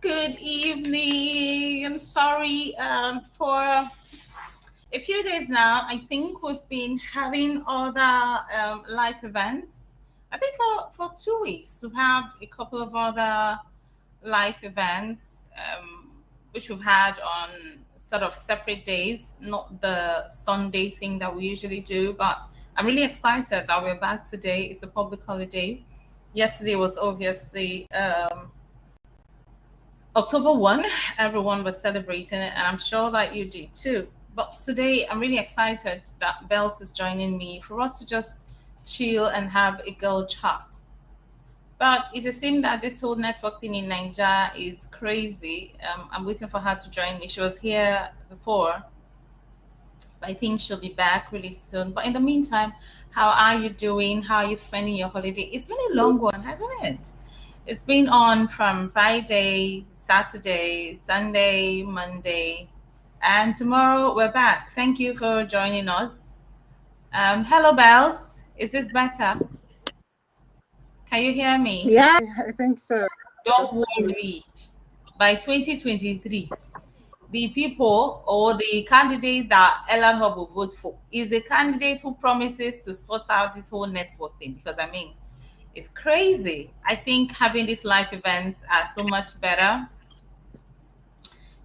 Good evening. I'm sorry for a few days now. I think we've been having other live events. I think for 2 weeks we've had a couple of other live events, which we've had on sort of separate days, not the Sunday thing that we usually do. But I'm really excited that we're back today. It's a public holiday. Yesterday was obviously October 1, everyone was celebrating it, and I'm sure that you did too. But today, I'm really excited that Bells is joining me for us to just chill and have a girl chat. But it just seems that this whole network thing in Nigeria is crazy. I'm waiting for her to join me. She was here before, but I think she'll be back really soon. But in the meantime, how are you doing? How are you spending your holiday? It's been a long one, hasn't it? It's been on from Friday, Saturday, Sunday, Monday, and tomorrow we're back. Thank you for joining us. Hello, Bells. Is this better? Can you hear me? Yeah, I think so. Don't worry. By 2023, the people or the candidate that Elanhub will vote for is the candidate who promises to sort out this whole network thing. Because I mean, it's crazy. I think having these live events are so much better.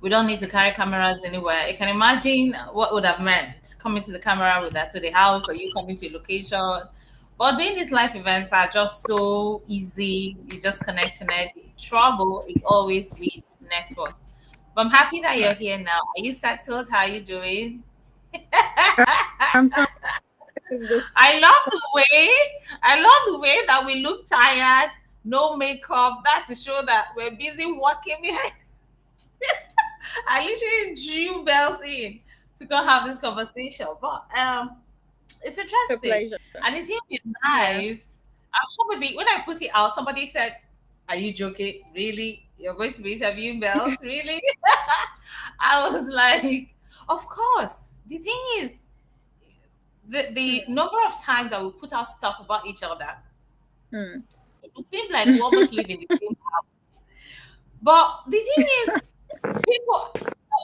We don't need to carry cameras anywhere. You can imagine what would have meant coming to the camera with that to the house or you coming to a location. But doing these live events are just so easy. You just connect. Trouble is always with network. But I'm happy that you're here now. Are you settled? How are you doing? I'm fine. It's just- I love the way that we look tired, no makeup. That's to show that we're busy working behind. I literally drew bells in to go have this conversation. But it's a interesting. pleasure. And the thing with Yeah. knives, I'm sure maybe when I put it out, somebody said, "Are you joking? Really? You're going to be interviewing bells? Really?" I was like, "Of course." The thing is, the number of times that we put out stuff about each other, Hmm. it seems like we almost live in the same house. But the thing is, people,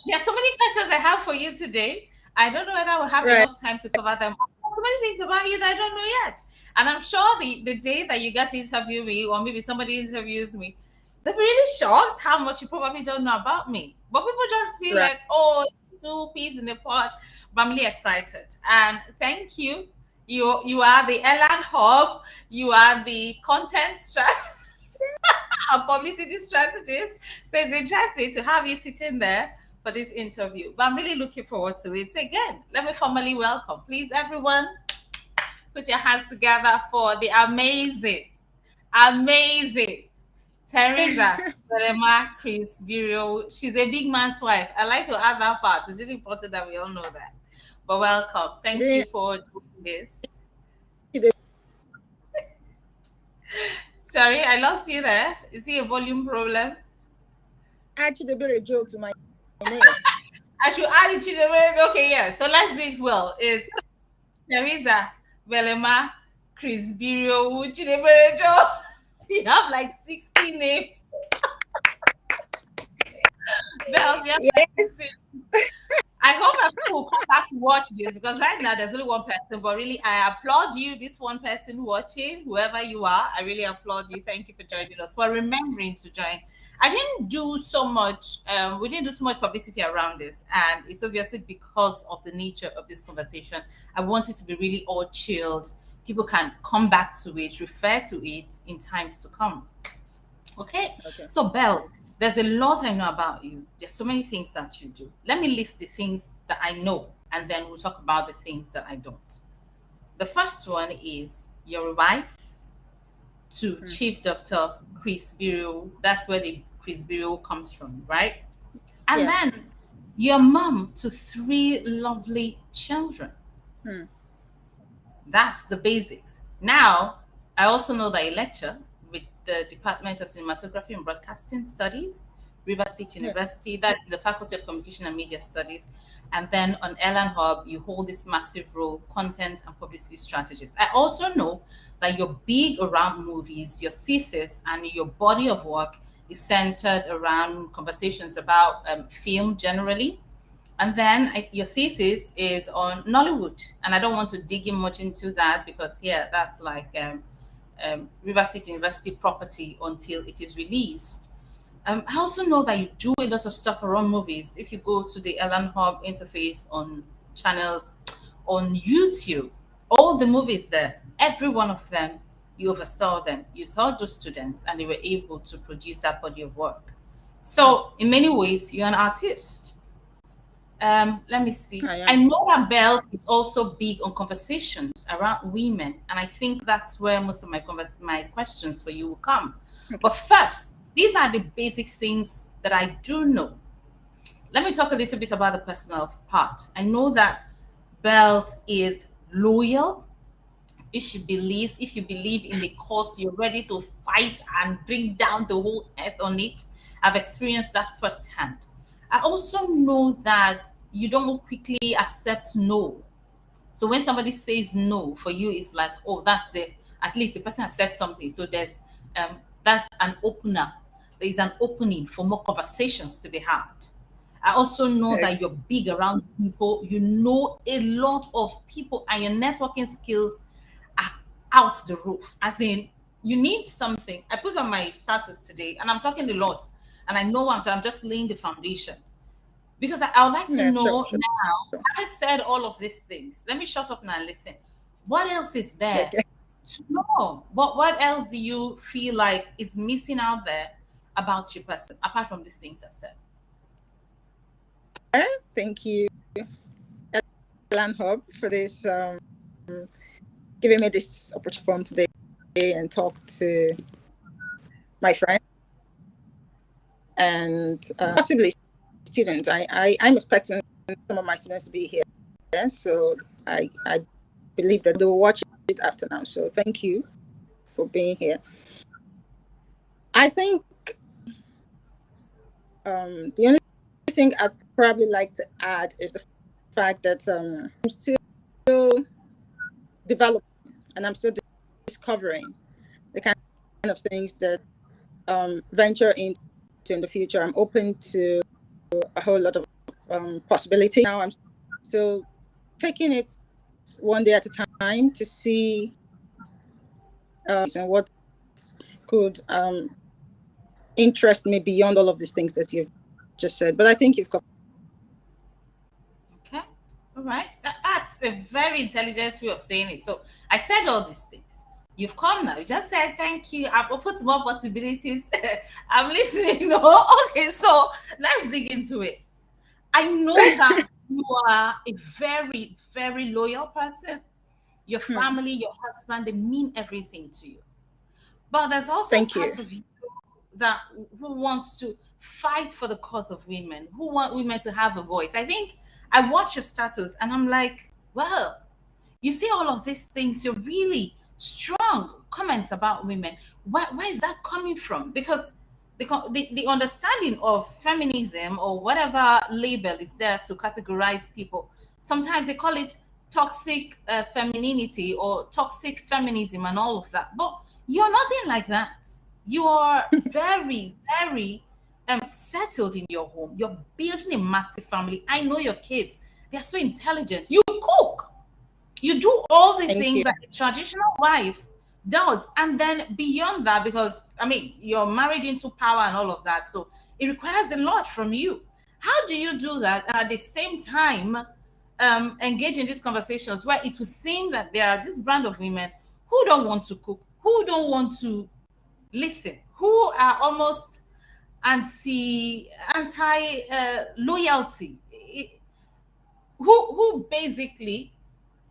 there's so many questions I have for you today. I don't know whether we'll have Right. enough time to cover them. So many things about you that I don't know yet. And I'm sure the day that you get to interview me, or maybe somebody interviews me, they'll be really shocked how much you probably don't know about me. But people just feel Right. like, oh, two peas in a pod. But I'm really excited. And thank you. You are the Elan Hub. You are the content a publicity strategist. So it's interesting to have you sitting there for this interview. But I'm really looking forward to it. So again, let me formally welcome. Please, everyone, put your hands together for the amazing Theresa Belema Chris-Biriowu. She's a big man's wife. I like to add that part. It's really important that we all know that. But welcome. Thank you Then for doing this. they Sorry, I lost you there. Is it a volume problem? actually build a joke to my name. I should add it to the word. Okay, yeah. So let's do it well. It's Theresa Belema Chris-Biriowu Chineberejo. We have like 60 names. Bells, you have like Yes. 60. I hope that people will come back to watch this because right now there's only one person, but really I applaud you, this one person watching, whoever you are. I really applaud you. Thank you for joining us, for remembering to join. I didn't do so much, we didn't do so much publicity around this, and it's obviously because of the nature of this conversation. I want it to be really all chilled. People can come back to it, refer to it in times to come. Okay, Okay. so Bells, there's a lot I know about you. There's so many things that you do. Let me list the things that I know, and then we'll talk about the things that I don't. The first one is your wife to Hmm. Chief Doctor Chris Biriowu. That's where the Chris Biriowu comes from, right? And Yes. then your mom to three lovely children. Hmm. That's the basics. Now, I also know that I lecture with the Department of Cinematography and Broadcasting Studies, River State Yes. University. That's the Faculty of Communication and Media Studies. And then on Elanhub, you hold this massive role, content and publicity strategist. I also know that you're big around movies, your thesis and your body of work is centered around conversations about film generally. And then your thesis is on Nollywood. And I don't want to dig in much into that because, yeah, that's like River State University property until it is released. I also know that you do a lot of stuff around movies. If you go to the Elanhub interface on channels on YouTube, all the movies there, every one of them, you oversaw them. You taught those students and they were able to produce that body of work. So, in many ways, you're an artist. Let me see. I I am. know that Bells is also big on conversations around women, and I think that's where most of my questions for you will come. But first, these are the basic things that I do know. Let me talk a little bit about the personal part. I know that Bells is loyal. If you believe in the cause, you're ready to fight and bring down the whole earth on it. I've experienced that firsthand. I also know that you don't quickly accept no. So when somebody says no for you, it's like, oh, that's the at least the person has said something. So that's an opener. There is an opening for more conversations to be had. I also know Okay. that you're big around people. You know a lot of people, and your networking skills are out the roof. As in, you need something. I put on my status today, and I'm talking a lot, and I know I'm just laying the foundation because I would like to Yeah, sure, know sure. now. Having said all of these things, let me shut up now and listen. What else is there Okay. to know? What else do you feel like is missing out there about your person apart from these things I've said? Thank you, Elanhub, for this giving me this opportunity today and talk to my friend and possibly students. I'm expecting some of my students to be here, so I believe that they will watch it after now. So thank you for being here. I think the only thing I'd probably like to add is the fact that I'm still developing and I'm still discovering the kind of things that venture into in the future. I'm open to a whole lot of possibility. Now I'm still taking it one day at a time to see and what could interest me beyond all of these things that you've just said. But I think you've covered. Okay. All right. That's a very intelligent way of saying it. So I said all these things. You've come now. You just said thank you. I've opened more possibilities. I'm listening. No, okay. So let's dig into it. I know that you are a very, very loyal person. Your family, your husband, they mean everything to you. But there's also Thank you. part of you that who wants to fight for the cause of women, who want women to have a voice. I think I watch your status and I'm like, well, you see all of these things, you're really strong comments about women. Where is that coming from? Because the understanding of feminism or whatever label is there to categorize people, sometimes they call it toxic femininity or toxic feminism and all of that. But you're nothing like that. You are very, very settled in your home. You're building a massive family. I know your kids. They're so intelligent. You cook. You do all the Thank things you. that a traditional wife does. And then beyond that, because I mean, you're married into power and all of that. So it requires a lot from you. How do you do that? And at the same time, engage in these conversations where it would seem that there are this brand of women who don't want to cook, who don't want to listen, who are almost anti loyalty, who basically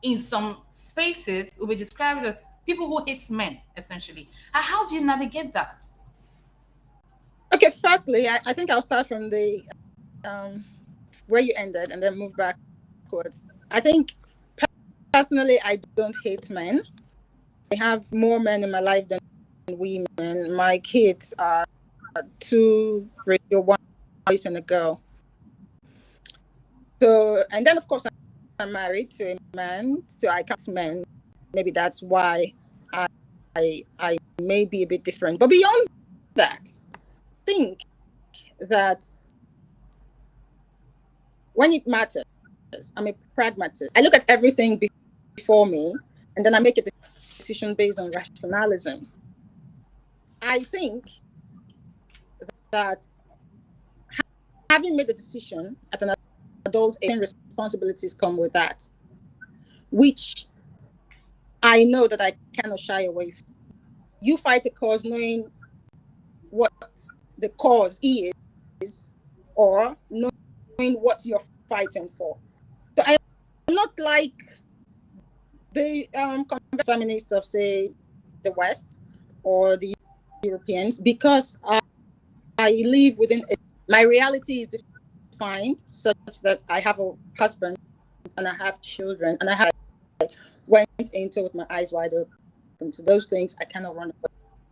in some spaces will be described as people who hate men, essentially. How do you navigate that? Okay, firstly, I think I'll start from the where you ended and then move backwards. I think personally, I don't hate men. I have more men in my life than women. My kids are 2:1, boys and a girl. So, and then of course, I'm married to a man, so I can't men. Maybe that's why I may be a bit different. But beyond that, think that when it matters, I'm a pragmatist. I look at everything before me, and then I make a decision based on rationalism. I think that having made a decision at an adult age, responsibilities come with that, which I know that I cannot shy away from. You fight a cause knowing what the cause is, or knowing what you're fighting for. So I am not like the feminists of, say, the West or the Europeans, because I live within my reality is defined such that I have a husband and I have children, and I went into with my eyes wide open. So those things I cannot run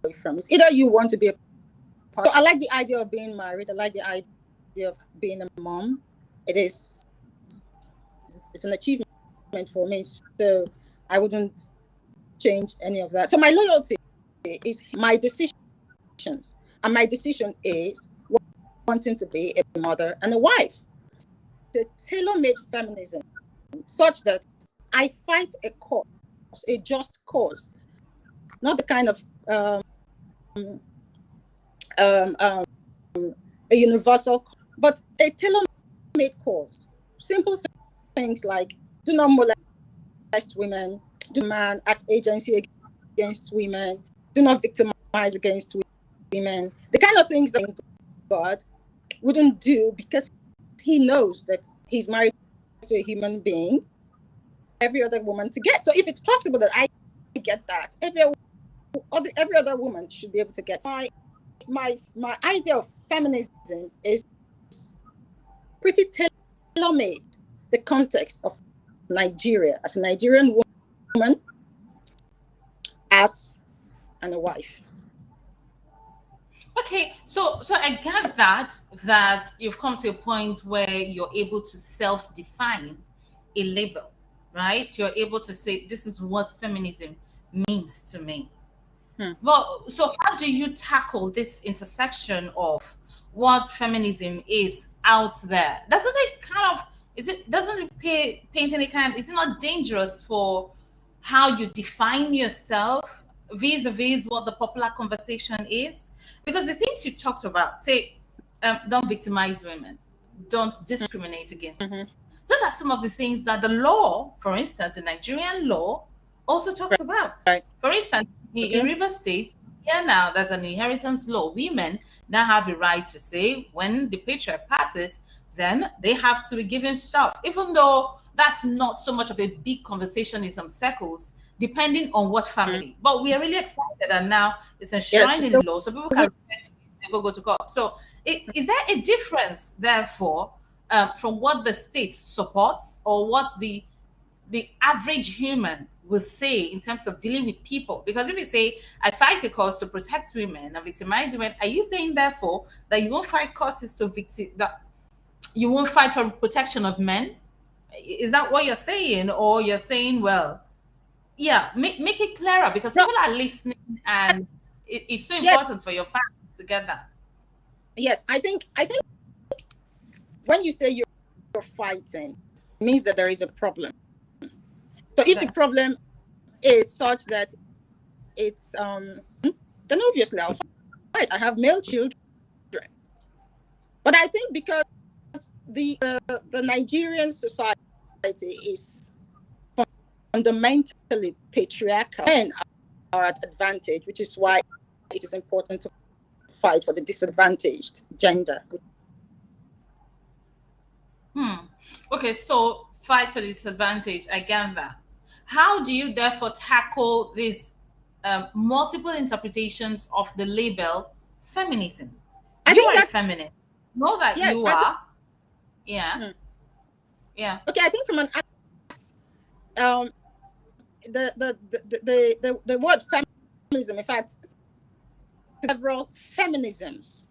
away from. It's either you want to be a part. So I like the idea of being married. I like the idea of being a mom. It's an achievement for me. So I wouldn't change any of that. So my loyalty is my decisions. And my decision is wanting to be a mother and a wife. The tailor-made feminism, such that I fight a cause, a just cause, not the kind of a universal, but a tailor-made cause. Simple things like do not molest women, do man as agency against women, do not victimize against women. The kind of things that God wouldn't do, because he knows that he's married to a human being, every other woman to get. So if it's possible that I get that, every other woman should be able to get. My idea of feminism is pretty tailor-made. The context of Nigeria, as a Nigerian woman, as and a wife. Okay, so I get that you've come to a point where you're able to self-define a label, right? You're able to say this is what feminism means to me. Well, so how do you tackle this intersection of what feminism is out there? Doesn't it kind of doesn't it paint any kind? Is it not dangerous for how you define yourself vis-a-vis what the popular conversation is? Because the things you talked about, say, don't victimize women, don't discriminate against women. Those are some of the things that the law, for instance, the Nigerian law, also talks about. Right. For instance, in River State, now there's an inheritance law. Women now have a right to say when the patriarch passes, then they have to be given stuff, even though that's not so much of a big conversation in some circles, depending on what family. But we are really excited, and now it's enshrined in the law, so people can never go to court. So is there a difference, therefore, from what the state supports or what the average human will say in terms of dealing with people? Because if you say, I fight a cause to protect women and victimize women, are you saying, therefore, that you won't fight causes that you won't fight for protection of men? Is that what you're saying? Or you're saying, well, yeah, make it clearer, because people are listening, and it's so important for your fans to get that. Yes, I think when you say you're fighting, it means that there is a problem. So if the problem is such that it's then obviously I'll fight. I have male children, but I think because the Nigerian society is fundamentally patriarchal, men are at advantage, which is why it is important to fight for the disadvantaged gender. Okay, so fight for the disadvantaged. I get that. How do you therefore tackle these multiple interpretations of the label feminism? You are a feminist. Know that you are. Yeah. Yeah. Okay, I think from an the word feminism, in fact, several feminisms,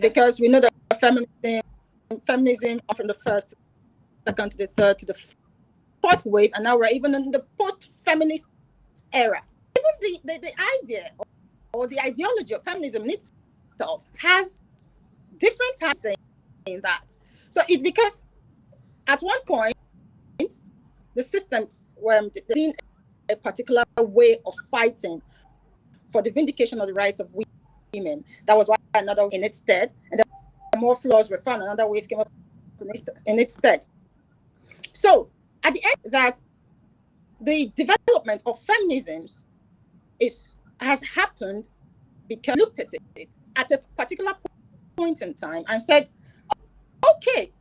because we know that feminism from the first, second to the third to the fourth wave, and now we're even in the post-feminist era. Even the idea or the ideology of feminism needs itself has different times saying that. So it's because at one point, the system in a particular way of fighting for the vindication of the rights of women. That was why another in its stead, and then more flaws were found. Another wave came up in its stead. So at the end, that the development of feminisms has happened because I looked at it at a particular point in time and said, okay,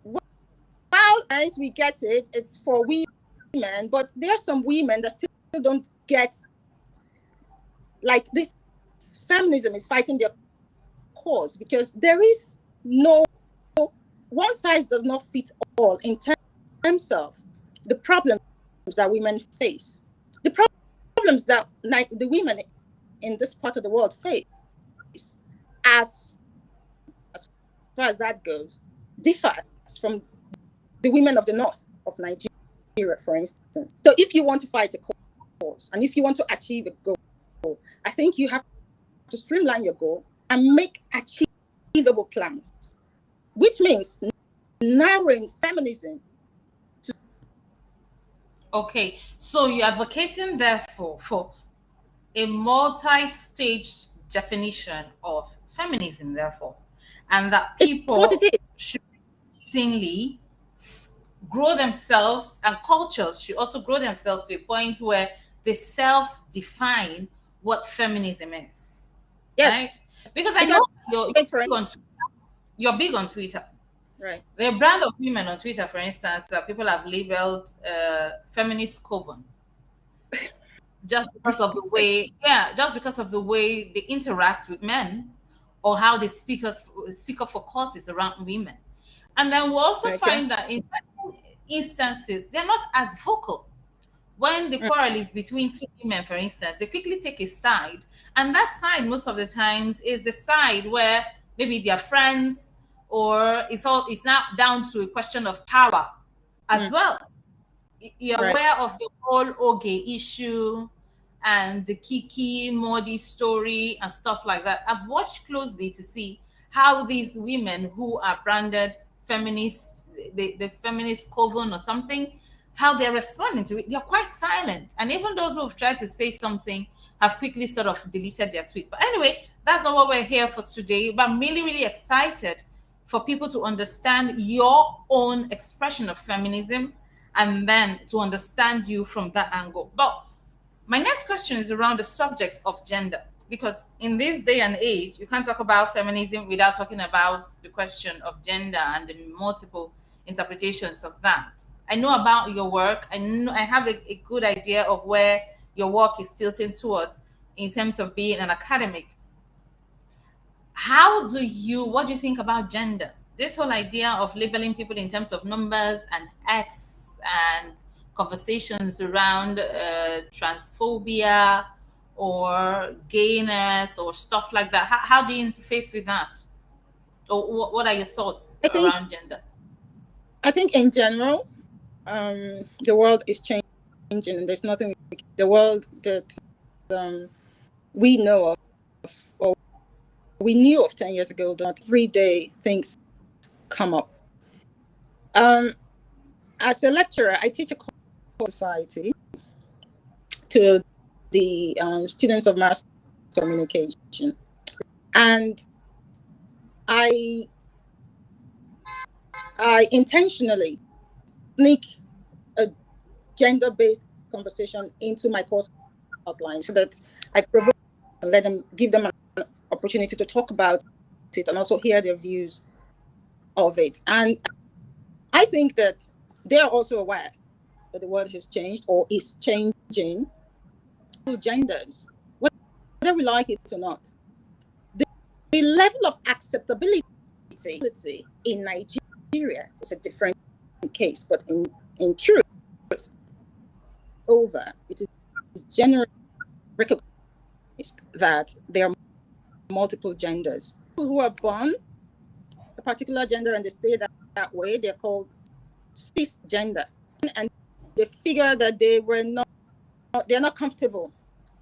well, as we get it, it's for women, but there are some women that still don't get, like, this feminism is fighting their cause, because there is no one size does not fit all in terms of the problems that women face. The problems that the women in this part of the world face, as far as that goes, differs from the women of the north of Nigeria, for instance. So if you want to fight a cause and if you want to achieve a goal, I think you have to streamline your goal and make achievable plans, which means narrowing feminism to. Okay, so you're advocating, therefore, for a multi-stage definition of feminism, therefore, and that people It's what it is. should increasingly grow themselves, and cultures should also grow themselves to a point where they self-define what feminism is. Yes. Right? Because I know you're big on Twitter. You're big on Twitter. Right. The brand of women on Twitter, for instance, that people have labeled feminist coven. Just because of the way, just because of the way they interact with men, or how they speak up for causes around women. And then we also find that in certain instances, they're not as vocal. When the quarrel is between two women, for instance, they quickly take a side. And that side, most of the times, is the side where maybe they're friends, or it's now down to a question of power as well. You're aware of the whole Oge issue and the Kiki Modi story and stuff like that. I've watched closely to see how these women who are branded feminists, the feminist coven or something, how they're responding to it. They're quite silent. And even those who have tried to say something have quickly sort of deleted their tweet. But anyway, that's not what we're here for today. But I'm really, really excited for people to understand your own expression of feminism, and then to understand you from that angle. But my next question is around the subject of gender, because in this day and age, you can't talk about feminism without talking about the question of gender and the multiple interpretations of that. I know about your work. I have a good idea of where your work is tilting towards in terms of being an academic. What do you think about gender? This whole idea of labeling people in terms of numbers and X, and conversations around transphobia or gayness or stuff like that. How do you interface with that? Or what are your thoughts around gender? I think in general, the world is changing, and there's nothing, the world that we know of, or we knew of 10 years ago, that every day things come up. As a lecturer, I teach a society to the students of mass communication, and I intentionally sneak a gender-based conversation into my course outline, so that I provoke and give them an opportunity to talk about it and also hear their views of it. And I think that they are also aware that the world has changed, or is changing. Genders, whether we like it or not, the level of acceptability in Nigeria is a different case, but in truth, it is generally recognized that there are multiple genders. People who are born a particular gender and they stay that way, they're called cisgender, and they figure that they're not comfortable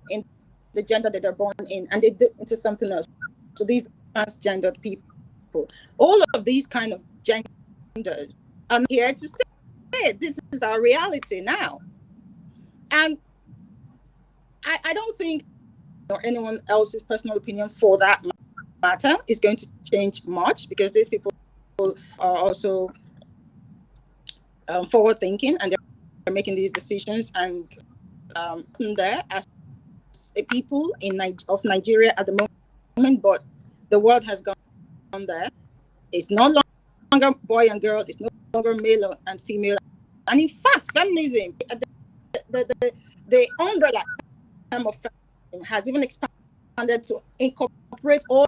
in the gender that they're born in, and they do into something else. So these transgendered people, all of these kind of genders are here to stay. This is our reality now. And I don't think, or anyone else's personal opinion for that matter, is going to change much, because these people are also forward thinking, and they're making these decisions, and there as a people of Nigeria at the moment, but the world has gone there. It's no longer boy and girl, it's no longer male and female. And in fact, feminism, the umbrella term of feminism has even expanded to incorporate all.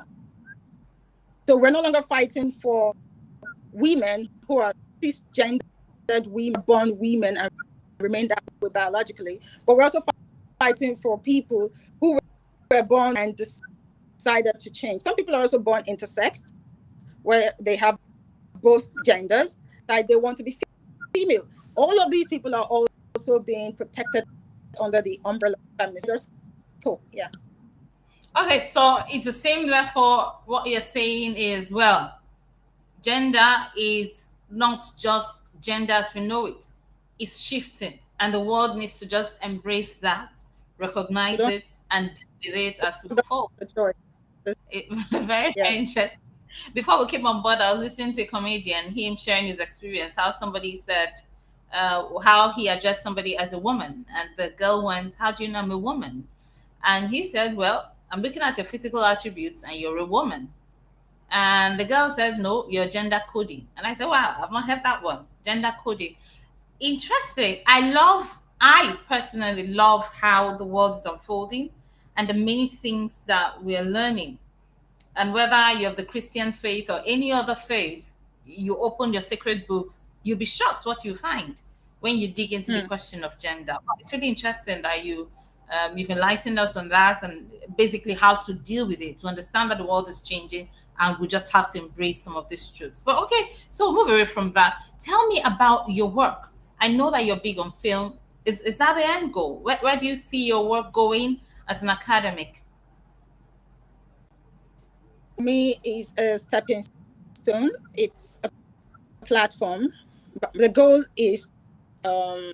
So we're no longer fighting for women who are cisgendered women, born women, and remain that way biologically, but we're also fighting for people who were born and decided to change. Some people are also born intersex, where they have both genders, like they want to be female. All of these people are also being protected under the umbrella of feminism. Cool. Yeah. Okay, so it's the same. Therefore, what you're saying is, well, gender is not just gender as we know it. It's shifting, and the world needs to just embrace that, recognize it, and deal with it as we move forward. Very interesting. Before we came on board, I was listening to a comedian, him sharing his experience, how somebody said how he addressed somebody as a woman. And the girl went, "How do you know I'm a woman?" And he said, "Well, I'm looking at your physical attributes and you're a woman." And the girl said, "No, you're gender coding." And I said, "Wow, I've not heard that one. Gender coding. Interesting." I personally love how the world is unfolding and the many things that we're learning. And whether you have the Christian faith or any other faith, you open your sacred books, you'll be shocked what you find when you dig into the question of gender. It's really interesting that you've enlightened us on that, and basically how to deal with it, to understand that the world is changing and we just have to embrace some of these truths. But okay, so we'll move away from that. Tell me about your work. I know that you're big on film. Is that the end goal? Where do you see your work going as an academic? Me is a stepping stone. It's a platform. But the goal is to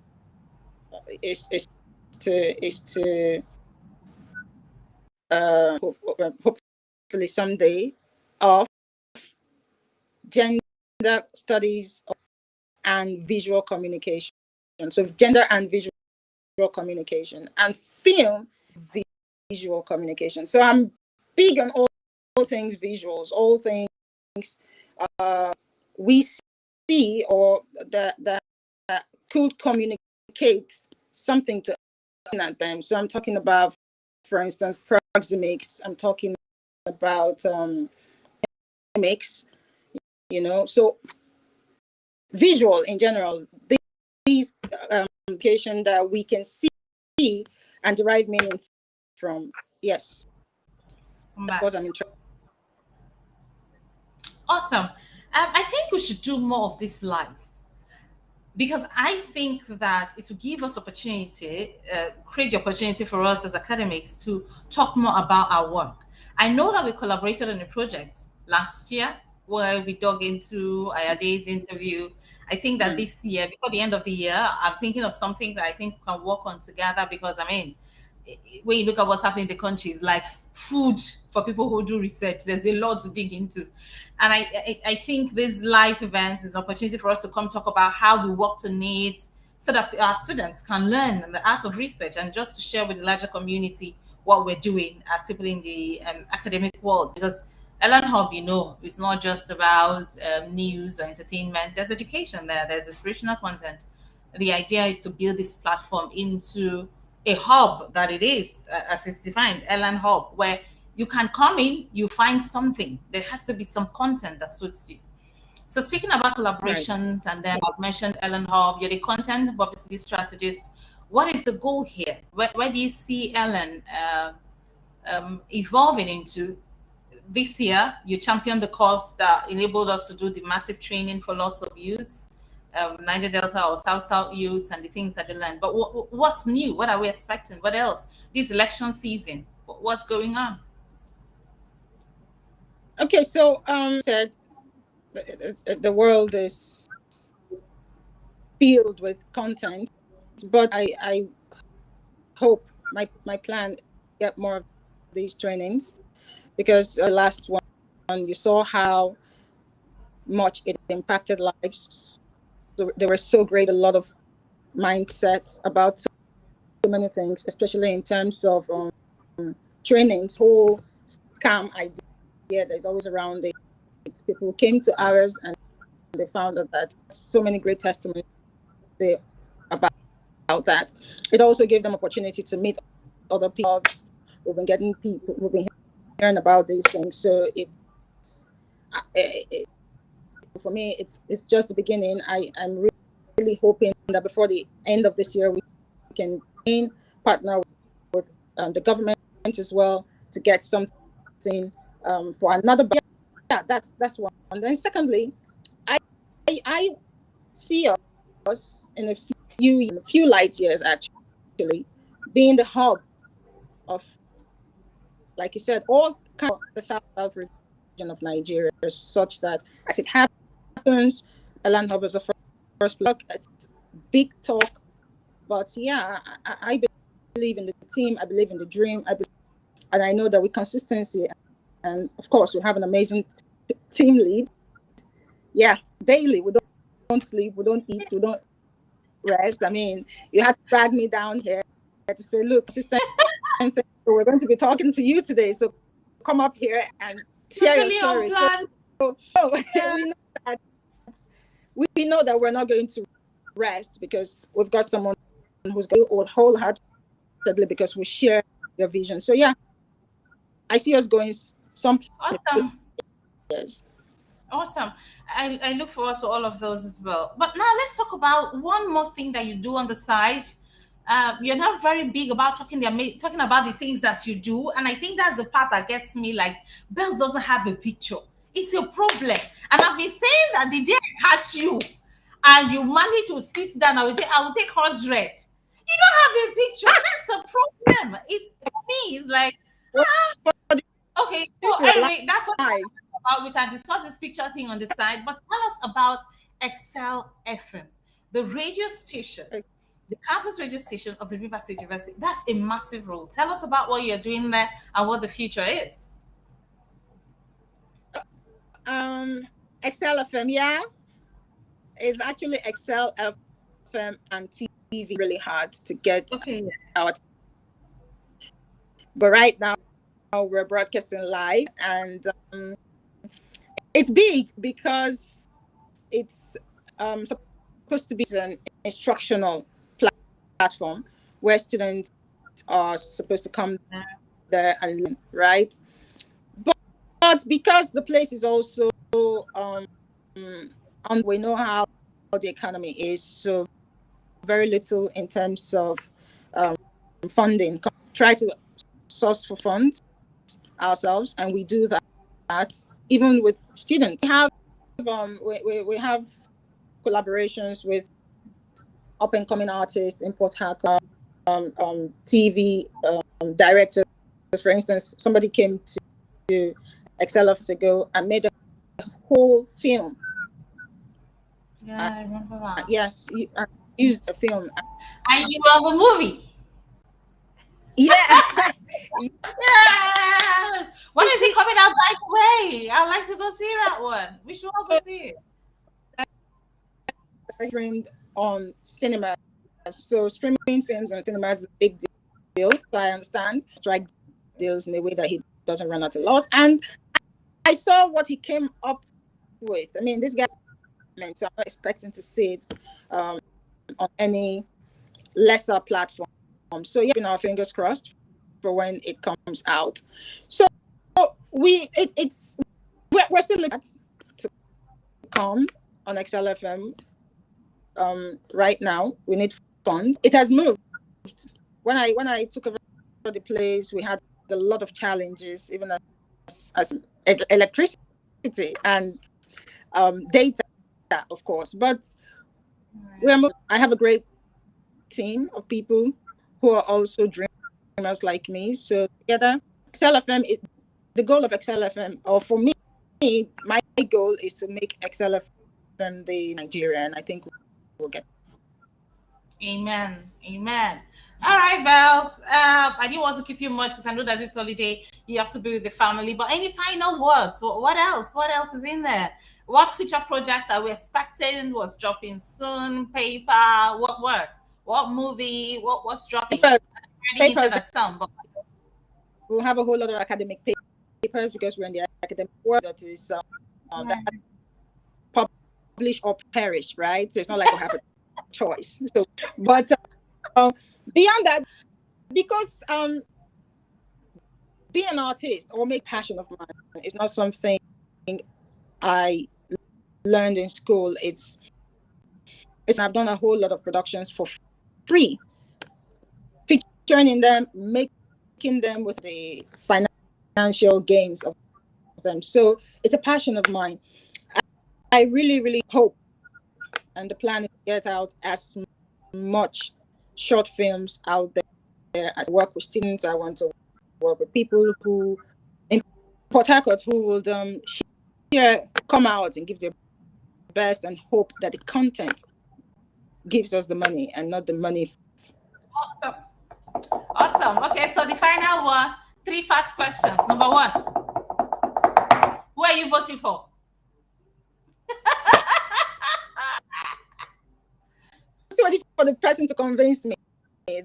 hopefully someday of gender studies and visual communication. So gender and visual communication, and film visual communication. So I'm big on all things visuals, all things we see or that could communicate something to them. So I'm talking about, for instance, proxemics. I'm talking about mix, so visual in general. These communication that we can see and derive meaning from. Yes. That's what I'm interested. Awesome. I think we should do more of these lives, because I think that it will give us opportunity, create the opportunity for us as academics to talk more about our work. I know that we collaborated on a project last year where we dug into Ayade's interview. I think that this year, before the end of the year, I'm thinking of something that I think we can work on together, because I mean, when you look at what's happening in the country, it's like food for people who do research. There's a lot to dig into. And I think these live events is an opportunity for us to come talk about how we work to needs, so that our students can learn the art of research, and just to share with the larger community what we're doing as people in the academic world. Because Elanhub, it's not just about news or entertainment. There's education there. There's inspirational content. The idea is to build this platform into a hub that it is, as it's defined, Elanhub, where you can come in, you find something. There has to be some content that suits you. So speaking about collaborations, and then I've mentioned Elanhub, you're the content publicity strategist. What is the goal here? Where do you see Ellen evolving into? This year, you championed the cause that enabled us to do the massive training for lots of youths, Niger Delta or South youths, and the things that they learned. But what's new? What are we expecting? What else? This election season, what's going on? Okay, so said the world is filled with content, but I hope my plan is to get more of these trainings, because the last one you saw how much it impacted lives. So they were so great, a lot of mindsets about so many things, especially in terms of trainings, whole scam idea that's always around it. People came to ours and they found out that so many great testimonies about that. It also gave them opportunity to meet other people. We've been hearing about these things. So for me, it's just the beginning. I'm really hoping that before the end of this year, we can partner with the government as well to get something for another. Yeah, that's one. And then secondly, I see us in a few light years actually being the hub of, like you said, all kind of the south region of Nigeria, such that as it happens, Elanhub is a first block. It's big talk, but yeah, I believe in the team. I believe in the dream. And I know that with consistency, and of course, we have an amazing team lead. Yeah, daily we don't sleep, we don't eat, we don't rest. I mean, you have to drag me down here to say, look, sister, so we're going to be talking to you today. So come up here and share your story. So yeah. we know that we're not going to rest, because we've got someone who's going to wholeheartedly, because we share your vision. So yeah, I see us going some. Awesome. Yes. Awesome. I look forward to all of those as well. But now let's talk about one more thing that you do on the side. You're not very big about talking about the things that you do, and I think that's the part that gets me. Like, Bells doesn't have a picture. It's your problem, and I've been saying that the day I catch you, and you manage to sit down, I will take 100. You don't have a picture. That's a problem. It's for me. It's like, okay. So anyway, that's what about. We can discuss this picture thing on the side, but tell us about Excel FM, the radio station, the campus radio station of the River State University. That's a massive role. Tell us about what you're doing there and what the future is. Excel FM, yeah, it's actually Excel FM and TV. Really hard to get out, but right now we're broadcasting live, and it's big because it's supposed to be an instructional platform where students are supposed to come there and learn, right? But because the place is also we know how the economy is, so very little in terms of funding. Try to source for funds ourselves, and we do that even with students. We have collaborations with up and coming artists, import Harcourt, TV directors. For instance, somebody came to Excel office ago and made a whole film. Yeah, I remember that. Yes, used the film. And you love the movie. Yeah. Yes. When is it coming out, by the way? I'd like to go see that one. We should all go see it. I streamed on cinema. So streaming films on cinema is a big deal. So I understand strike deals in a way that he doesn't run out of loss. And I saw what he came up with. I mean, this guy, so I'm not expecting to see it on any lesser platform. So yeah, our fingers crossed for when it comes out. So we're still looking at to come on XLFM. Right now, we need funds. It has moved. When I took over the place, we had a lot of challenges, even as electricity and data, of course. But I have a great team of people who are also dreamers like me. So together, XLFM is the goal of XLFM, or for me, my goal is to make Excel from the Nigeria, and I think we'll get. Amen. Amen. All right, Bells. I didn't want to keep you much because I know that this holiday you have to be with the family. But any final words? What else? What else is in there? What future projects are we expecting? What's dropping soon? Paper? What work? What movie? What's dropping? Papers. That sound, but we'll have a whole lot of academic papers because we're in the academic world that is that publish or perish, right? So it's not like we'll have a choice. So, but beyond that, because being an artist or make passion of mine is not something I learned in school. It's I've done a whole lot of productions for free, featuring in them, making them with the financial gains of them. So it's a passion of mine. I really, really hope, and the plan is to get out as much short films out there. I work with students. I want to work with people who in Port Harcourt who would come out and give their best, and hope that the content gives us the money and not the money. Awesome. Okay, so the final one, 3 fast questions. Number 1, who are you voting for? I'm waiting for the person to convince me.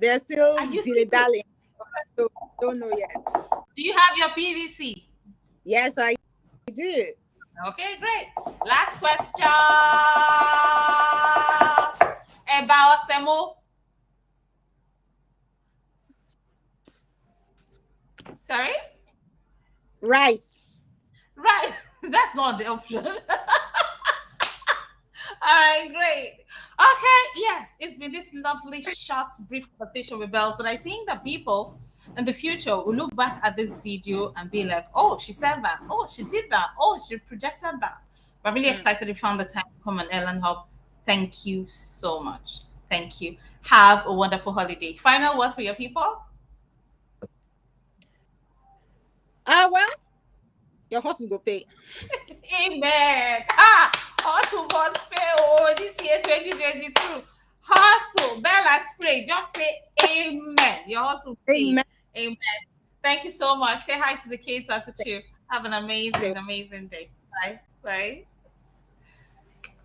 They're still dilly-dallying. So don't know yet. Do you have your PVC? Yes, I do. Okay, great. Last question. About Semo. Sorry? Rice. Right. That's not the option. All right, great. Okay, yes, it's been this lovely, short, brief conversation with Bells, but I think that people in the future will look back at this video and be like, oh, she said that. Oh, she did that. Oh, she projected that. We're really excited you found the time to come on Elanhub. Thank you so much. Thank you. Have a wonderful holiday. Final words for your people? Well, your hustle will pay. Amen. Hustle must pay. Oh, this year 2022. Hustle. Bella spray. Just say amen. Your hustle pay. Amen. Amen. Thank you so much. Say hi to the kids and to Chief. Have an amazing, amazing day. Bye. Bye.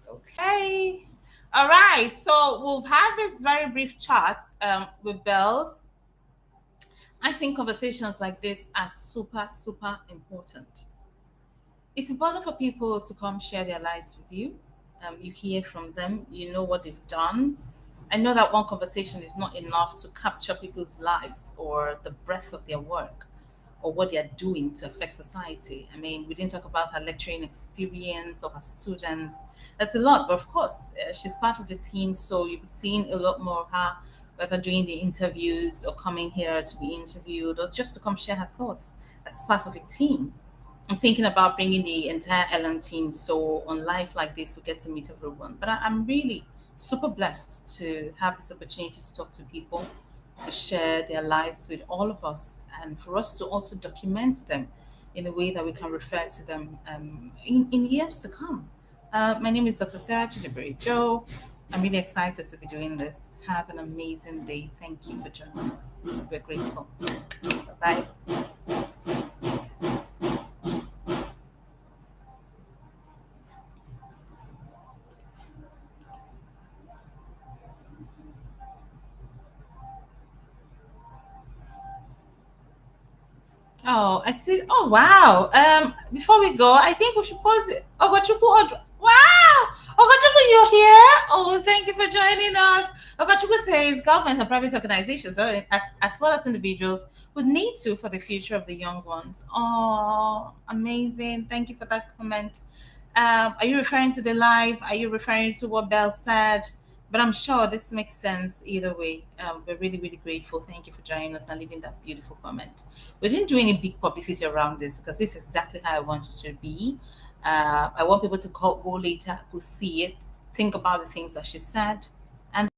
Okay. All right. So we've had this very brief chat with Bells. I think conversations like this are super, super important. It's important for people to come share their lives with you. You hear from them, you know what they've done. I know that one conversation is not enough to capture people's lives or the breadth of their work or what they're doing to affect society. I mean, we didn't talk about her lecturing experience or her students. That's a lot, but of course, she's part of the team, so you'll be seeing a lot more of her, whether doing the interviews or coming here to be interviewed or just to come share her thoughts as part of a team. I'm thinking about bringing the entire Ellen team, so on live like this, we get to meet everyone. But I'm really super blessed to have this opportunity to talk to people, to share their lives with all of us, and for us to also document them in a way that we can refer to them in years to come. My name is Dr. Theresa Belema. I'm really excited to be doing this. Have an amazing day. Thank you for joining us. We're grateful. Bye. Oh, I see. Oh, wow. Before we go, I think we should pause it. Ogochukwu, wow. Ogochukwu, you're here. Oh, thank you for joining us. Ogochukwu says government and private organizations, so as well as individuals, would need to for the future of the young ones. Oh, amazing. Thank you for that comment. Are you referring to the live? Are you referring to what Belle said? But I'm sure this makes sense either way. We're really, really grateful. Thank you for joining us and leaving that beautiful comment. We didn't do any big publicity around this because this is exactly how I want it to be. I want people to go later, go see it, think about the things that she said, and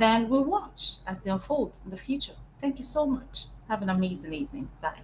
then we'll watch as they unfold in the future. Thank you so much. Have an amazing evening. Bye.